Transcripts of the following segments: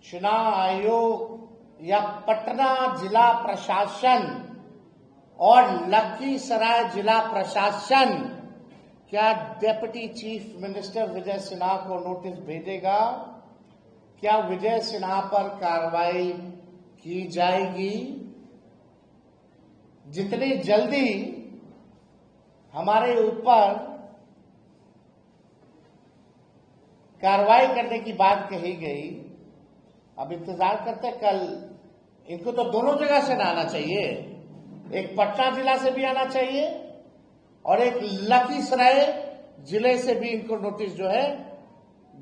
चुनाव आयोग या पटना जिला प्रशासन और लखीसराय जिला प्रशासन क्या deputy chief minister Vijay Sinha को नोटिस भेजेगा? क्या विजय सिन्हा पर कार्रवाई की जाएगी? जितनी जल्दी हमारे ऊपर कार्रवाई करने की बात कही गई, अब इंतजार करते कल। इनको तो दोनों जगह से आना चाहिए, एक पटना जिला से भी आना चाहिए और एक लखीसराय जिले से भी इनको नोटिस जो है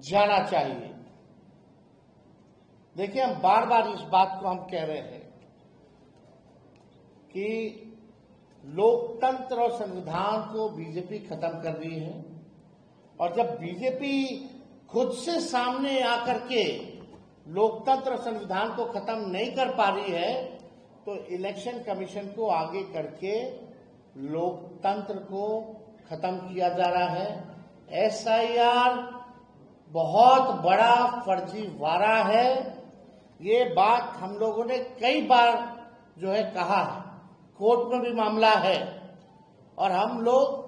जाना चाहिए। देखिए, हम बार बार इस बात को हम कह रहे हैं कि लोकतंत्र और संविधान को बीजेपी खत्म कर रही है, और जब बीजेपी खुद से सामने आकर के लोकतंत्र और संविधान को खत्म नहीं कर पा रही है, तो इलेक्शन कमीशन को आगे करके लोकतंत्र को खत्म किया जा रहा है। एसआईआर बहुत बड़ा फर्जीवाड़ा है। ये बात हम लोगों ने कई बार जो है कहा है, कोर्ट में भी मामला है, और हम लोग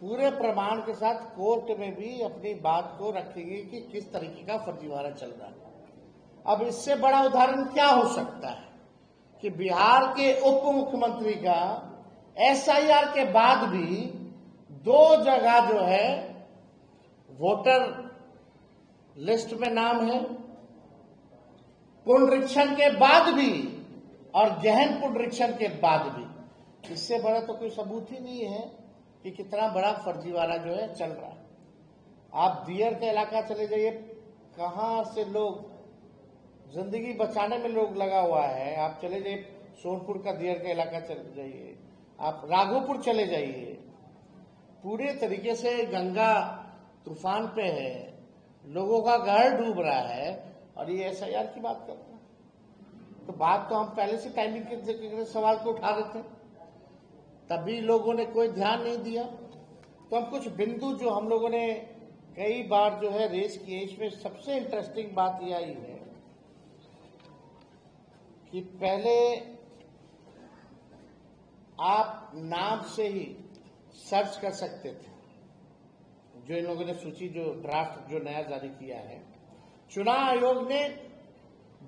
पूरे प्रमाण के साथ कोर्ट में भी अपनी बात को रखेंगे कि किस तरीके का फर्जीवाड़ा चल रहा है। अब इससे बड़ा उदाहरण क्या हो सकता है कि बिहार के उप मुख्यमंत्री का एसआईआर के बाद भी 2 जगह जो है वोटर लिस्ट में नाम है, पुनरीक्षण के बाद भी और गहन पुनरीक्षण के बाद भी। इससे बड़ा तो कोई सबूत ही नहीं है कि कितना बड़ा फर्जीवाड़ा जो है चल रहा है। आप दियर का इलाका चले जाइए, कहां से लोग जिंदगी बचाने में लोग लगा हुआ है। आप चले जाइए सोनपुर का दियर का इलाका चले जाइए, आप राघोपुर चले जाइए, पूरे तरीके से गंगा तूफान पे है, लोगों का घर डूब रहा है, और ये एसआईआर की बात कर रहे हैं। तो बात तो हम पहले से टाइमिंग के सवाल को उठा रहे थे, तभी लोगों ने कोई ध्यान नहीं दिया। तो हम कुछ बिंदु जो हम लोगों ने कई बार जो है रेस किए, इसमें सबसे इंटरेस्टिंग बात यह आई है कि पहले आप नाम से ही सर्च कर सकते थे। जो इन लोगों ने सूची जो ड्राफ्ट जो नया जारी किया है, चुनाव आयोग ने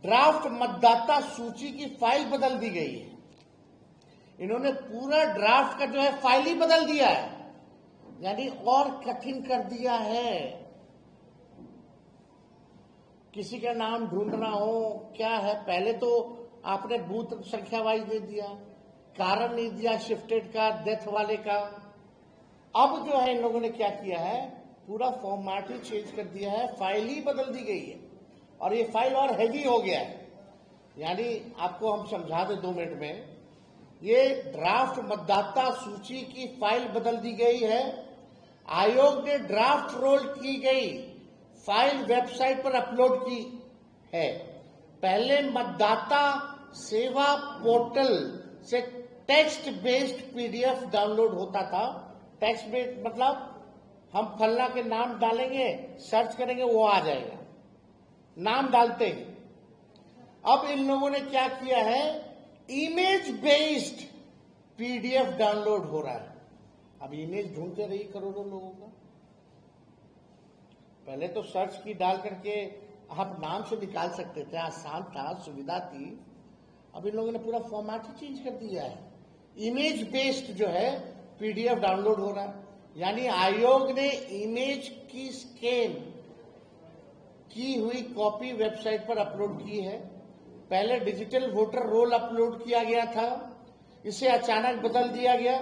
ड्राफ्ट मतदाता सूची की फाइल बदल दी गई है। इन्होंने पूरा ड्राफ्ट का जो है फाइल ही बदल दिया है, यानी और कठिन कर दिया है। किसी का नाम ढूंढना हो क्या है, पहले तो आपने बूथ संख्या वाइज दे दिया, कारण नहीं दिया शिफ्टेड का, डेथ वाले का। अब जो है इन लोगों ने क्या किया है, पूरा फॉर्मेट ही चेंज कर दिया है, फाइल ही बदल दी गई है, और ये फाइल और हैवी हो गया है। यानी आपको हम समझा दें 2 मिनट में, ये ड्राफ्ट मतदाता सूची की फाइल बदल दी गई है। आयोग ने ड्राफ्ट रोल की गई फाइल वेबसाइट पर अपलोड की है। पहले मतदाता सेवा पोर्टल से टेक्स्ट बेस्ड पीडीएफ डाउनलोड होता था। टेक्स्ट बेस्ड मतलब हम फल्ला के नाम डालेंगे, सर्च करेंगे, वो आ जाएगा, नाम डालते ही। अब इन लोगों ने क्या किया है, इमेज बेस्ड पीडीएफ डाउनलोड हो रहा है। अब इमेज ढूंढते रही करोड़ों लोगों का। पहले तो सर्च की डाल करके आप नाम से निकाल सकते थे, आसान था, सुविधा थी। अब इन लोगों ने पूरा फॉर्मेट ही चेंज कर दिया है। इमेज बेस्ड जो है पीडीएफ डाउनलोड हो रहा है, यानी आयोग ने इमेज की स्कैन की हुई कॉपी वेबसाइट पर अपलोड की है। पहले डिजिटल वोटर रोल अपलोड किया गया था, इसे अचानक बदल दिया गया।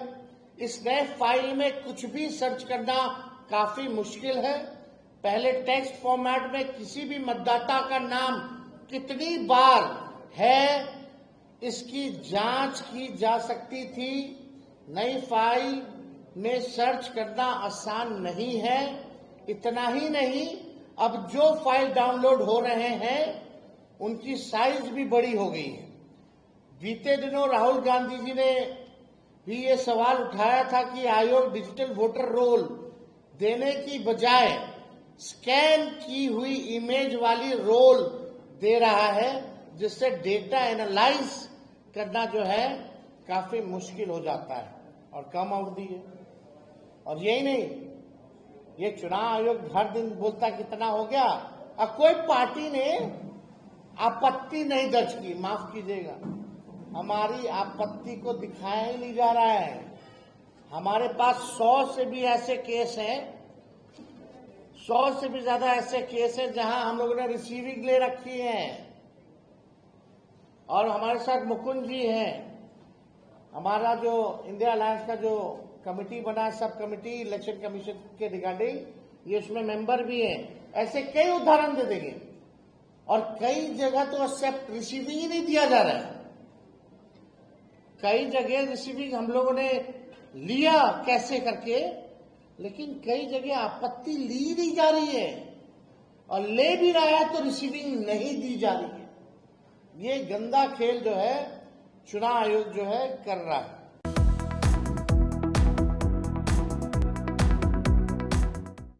इस नए फाइल में कुछ भी सर्च करना काफी मुश्किल है। पहले टेक्स्ट फॉर्मेट में किसी भी मतदाता का नाम कितनी बार है इसकी जांच की जा सकती थी। नई फाइल में सर्च करना आसान नहीं है। इतना ही नहीं, अब जो फाइल डाउनलोड हो रहे हैं उनकी साइज भी बड़ी हो गई है। बीते दिनों राहुल गांधी जी ने भी ये सवाल उठाया था कि आयोग डिजिटल वोटर रोल देने की बजाय स्कैन की हुई इमेज वाली रोल दे रहा है, जिससे डेटा एनालाइज करना जो है काफी मुश्किल हो जाता है और कम अवधि है। और यही नहीं, ये चुनाव आयोग हर दिन बोलता कितना हो गया, और कोई पार्टी ने आपत्ति नहीं दर्ज की। माफ कीजिएगा, हमारी आपत्ति को दिखाया ही नहीं जा रहा है। हमारे पास 100 से भी ऐसे केस हैं, 100 से भी ज्यादा ऐसे केस हैं जहां हम लोगों ने रिसीविंग ले रखी है। और हमारे साथ मुकुंद जी हैं, हमारा जो इंडिया अलायंस का जो कमिटी बना है, सब कमिटी इलेक्शन कमीशन के रिगार्डिंग, ये उसमें मेंबर भी हैं। ऐसे कई उदाहरण दे देंगे। और कई जगह तो एक्सेप्ट रिसीविंग ही नहीं दिया जा रहा है। कई जगह रिसीविंग हम लोगों ने लिया कैसे करके, लेकिन कई जगह आपत्ति ली नहीं जा रही है, और ले भी रहा है तो रिसीविंग नहीं दी जा रही है। ये गंदा खेल जो है चुनाव आयोग जो है कर रहा है।